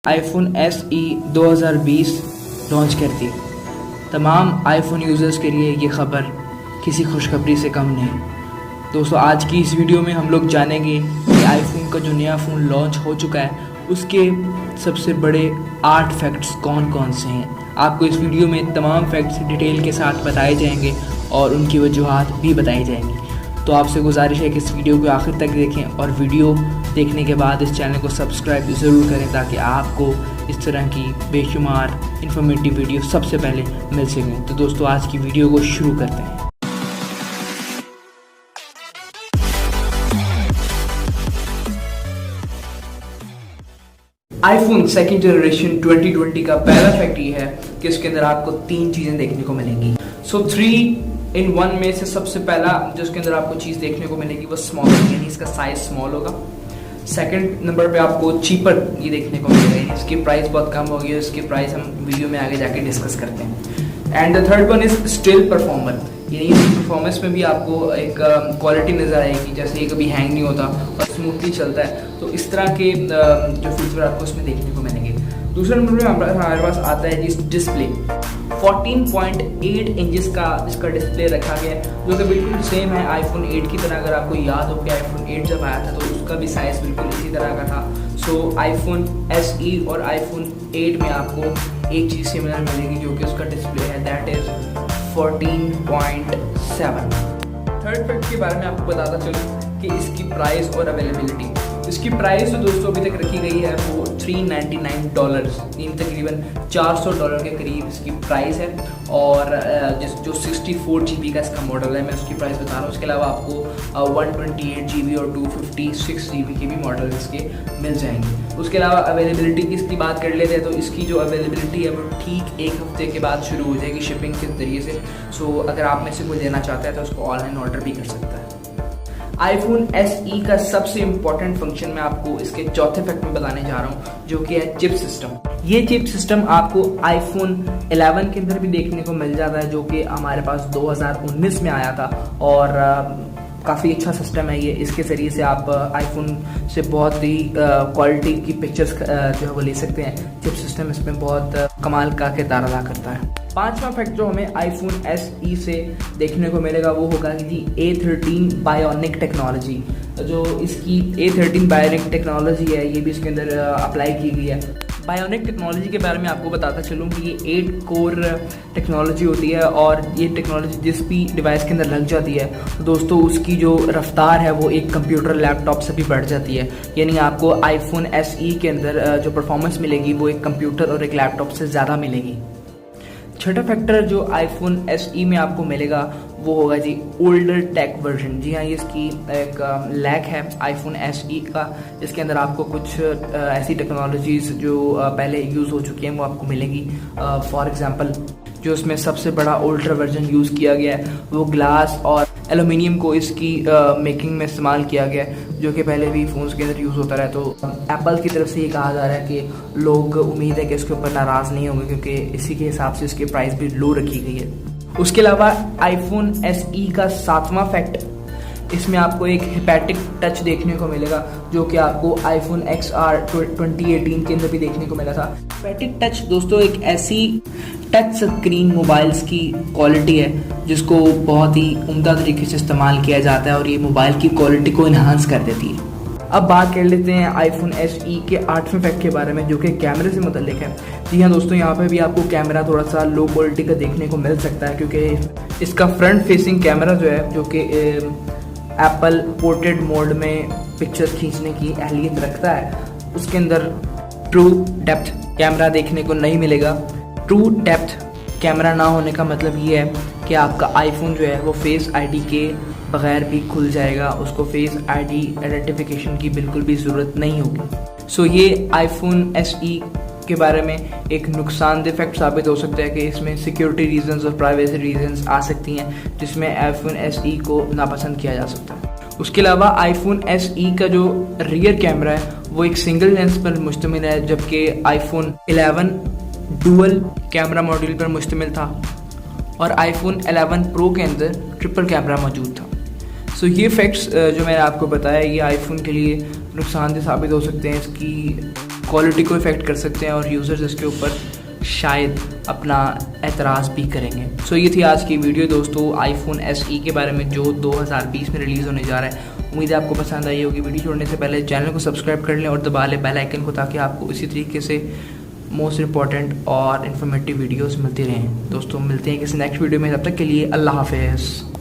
IPhone SE 2020 launch कर दी। तमाम iPhone users के लिए ये खबर किसी खुशखबरी से कम नहीं। दोस्तों, आज की इस वीडियो में हम लोग जानेंगे कि आईफोन का जो नया फ़ोन लॉन्च हो चुका है उसके सबसे बड़े 8 फैक्ट्स कौन कौन से हैं। आपको इस वीडियो में तमाम फैक्ट्स डिटेल के साथ बताए जाएंगे और उनकी वजूहात भी बताई जाएंगी। तो आपसे गुजारिश है कि इस वीडियो को आखिर तक देखें और वीडियो देखने के बाद इस चैनल को सब्सक्राइब ज़रूर करें ताकि आपको इस तरह की बेशुमार इन्फॉर्मेटिव वीडियो सबसे पहले मिल सकें। तो दोस्तों, आज की वीडियो को शुरू करते हैं। आईफोन सेकेंड जनरेशन 2020 का पहला फैक्ट ये है कि इसके अंदर आपको 3 चीज़ें देखने को मिलेंगी। 3 in 1 में से सबसे पहला जो इसके अंदर आपको चीज़ देखने को मिलेगी वो स्मॉल, यानी इसका साइज़ स्मॉल होगा। सेकंड नंबर पे आपको चीपर ये देखने को मिलेगा, इसकी प्राइस बहुत कम होगी और इसकी प्राइस हम वीडियो में आगे जाके डिस्कस करते हैं। And the third one is still performer, यानी इसकी परफॉर्मेंस में भी आपको एक क्वालिटी नज़र आएगी, जैसे ये कभी हैंग नहीं होता और स्मूथली चलता है। तो इस तरह के जो फीचर आपको इसमें देखने को मिलेंगे। दूसरे नंबर पे हमारे पास आता है जी डिस्प्ले। 14.8 इंचेस का इसका डिस्प्ले रखा गया है, जो कि बिल्कुल सेम है आईफोन 8 की तरह। अगर आपको याद हो कि आईफोन 8 जब आया था तो उसका भी साइज़ बिल्कुल इसी तरह का था। सो आईफोन SE और आईफोन 8 में आपको एक चीज़ सिमिलर मिलेगी जो कि उसका डिस्प्ले है, दैट इज़ 14.7। थर्ड फैक्ट के बारे में आपको बताता चलूँ कि इसकी प्राइस और अवेलेबिलिटी। इसकी प्राइस जो दोस्तों अभी तक रखी गई है वो $399, तकरीबन $400 के करीब इसकी प्राइस है। और जो 64 GB का इसका मॉडल है, मैं उसकी प्राइस बता रहा हूँ। उसके अलावा आपको 128 GB और 256 GB के भी मॉडल इसके मिल जाएंगे। उसके अलावा अवेलेबिलिटी की इसकी बात कर लेते हैं तो इसकी जो अवेलेबिलिटी है वो ठीक 1 हफ्ते के बाद शुरू हो जाएगी शिपिंग के ज़रिए से। सो अगर आप में से कोई लेना चाहता है तो उसको ऑनलाइन ऑर्डर भी कर सकता है। आईफोन SE का सबसे इम्पॉर्टेंट फंक्शन मैं आपको इसके चौथे फैक्ट में बताने जा रहा हूँ, जो कि है चिप सिस्टम। ये चिप सिस्टम आपको आईफोन 11 के अंदर भी देखने को मिल जाता है, जो कि हमारे पास 2019 में आया था और काफ़ी अच्छा सिस्टम है ये। इसके ज़रिए से आप आईफोन से बहुत ही क्वालिटी की पिक्चर्स जो है वो ले सकते हैं। चिप सिस्टम इसमें बहुत कमाल का किरदार अदा करता है। 5वां फैक्ट जो हमें आईफोन SE से देखने को मिलेगा वो होगा कि A13 बायोनिक टेक्नोलॉजी। जो इसकी A13 बायोनिक टेक्नोलॉजी है ये भी इसके अंदर अप्लाई की गई है। बायोनिक टेक्नोलॉजी के बारे में आपको बताता चलूँ कि ये 8 कोर टेक्नोलॉजी होती है और ये टेक्नोलॉजी जिस भी डिवाइस के अंदर लग जाती है तो दोस्तों उसकी जो रफ्तार है वो एक कंप्यूटर लैपटॉप से भी बढ़ जाती है। यानी आपको आईफोन SE के अंदर जो परफॉर्मेंस मिलेगी वो एक कंप्यूटर और एक लैपटॉप से ज़्यादा मिलेगी। छठा फैक्टर जो आईफोन SE में आपको मिलेगा वो होगा जी ओल्डर टेक वर्जन। जी हाँ, ये इसकी एक लैक है आईफोन SE का। इसके अंदर आपको कुछ ऐसी टेक्नोलॉजीज़ जो पहले यूज़ हो चुकी हैं वो आपको मिलेंगी। फॉर एग्जांपल जो इसमें सबसे बड़ा ओल्डर वर्जन यूज़ किया गया है वो ग्लास और एलुमिनियम को इसकी मेकिंग में इस्तेमाल किया गया है, जो कि पहले भी फ़ोन्स के अंदर यूज़ होता रहा है। तो एप्पल की तरफ से ये कहा जा रहा है कि लोग उम्मीद है कि इसके ऊपर नाराज़ नहीं होंगे, क्योंकि इसी के हिसाब से इसकी प्राइस भी लो रखी गई है। उसके अलावा आईफोन SE का 7वां फैक्ट, इसमें आपको एक हैप्टिक टच देखने को मिलेगा, जो कि आपको आईफोन XR 2018 के अंदर भी देखने को मिला था। हैप्टिक टच दोस्तों एक ऐसी टच स्क्रीन मोबाइल्स की क्वालिटी है जिसको बहुत ही उम्दा तरीके से इस्तेमाल किया जाता है और ये मोबाइल की क्वालिटी को इन्हांस कर देती है। अब बात कर लेते हैं आईफोन SE के 8वें फैक्ट के बारे में, जो कि कैमरे से मुतल्लिक है। जी हाँ दोस्तों, यहाँ पे भी आपको कैमरा थोड़ा सा लो क्वालिटी का देखने को मिल सकता है, क्योंकि इसका फ्रंट फेसिंग कैमरा जो है, जो कि एप्पल पोर्ट्रेट मोड में पिक्चर खींचने की अहलियत रखता है, उसके अंदर ट्रू डेप्थ कैमरा देखने को नहीं मिलेगा। ट्रू डेप्थ कैमरा ना होने का मतलब ये है कि आपका आईफोन जो है वो फेस आईडी के बगैर भी खुल जाएगा, उसको फेस आईडी आइडेंटिफिकेशन की बिल्कुल भी ज़रूरत नहीं होगी। सो ये आईफोन SE के बारे में एक नुकसानदेह फैक्ट साबित हो सकता है कि इसमें सिक्योरिटी रीजंस और प्राइवेसी रीजंस आ सकती हैं, जिसमें आईफोन SE को नापसंद किया जा सकता है। उसके अलावा आईफोन SE का जो रियर कैमरा है वो एक सिंगल लेंस पर मुश्तमिल है, जबकि आईफोन 11 डुअल कैमरा मॉड्यूल पर मुश्तमिल था और आईफोन 11 प्रो के अंदर ट्रिपल कैमरा मौजूद था। सो ये फैक्ट्स जो मैंने आपको बताया ये आईफोन के लिए नुकसानदेह साबित हो सकते हैं। इसकी क्वालिटी को इफेक्ट कर सकते हैं और यूज़र्स इसके ऊपर शायद अपना एतराज़ भी करेंगे। सो ये थी आज की वीडियो दोस्तों iPhone SE के बारे में जो 2020 में रिलीज़ होने जा रहा है। उम्मीद है आपको पसंद आई होगी। वीडियो छोड़ने से पहले चैनल को सब्सक्राइब कर लें और दबा लें बेल आइकन को, ताकि आपको इसी तरीके से मोस्ट इंपॉर्टेंट और इन्फॉर्मेटिव वीडियोस मिलती रहें। दोस्तों मिलते हैं किसी नेक्स्ट वीडियो में, तब तक के लिए अल्लाह हाफ़िज़।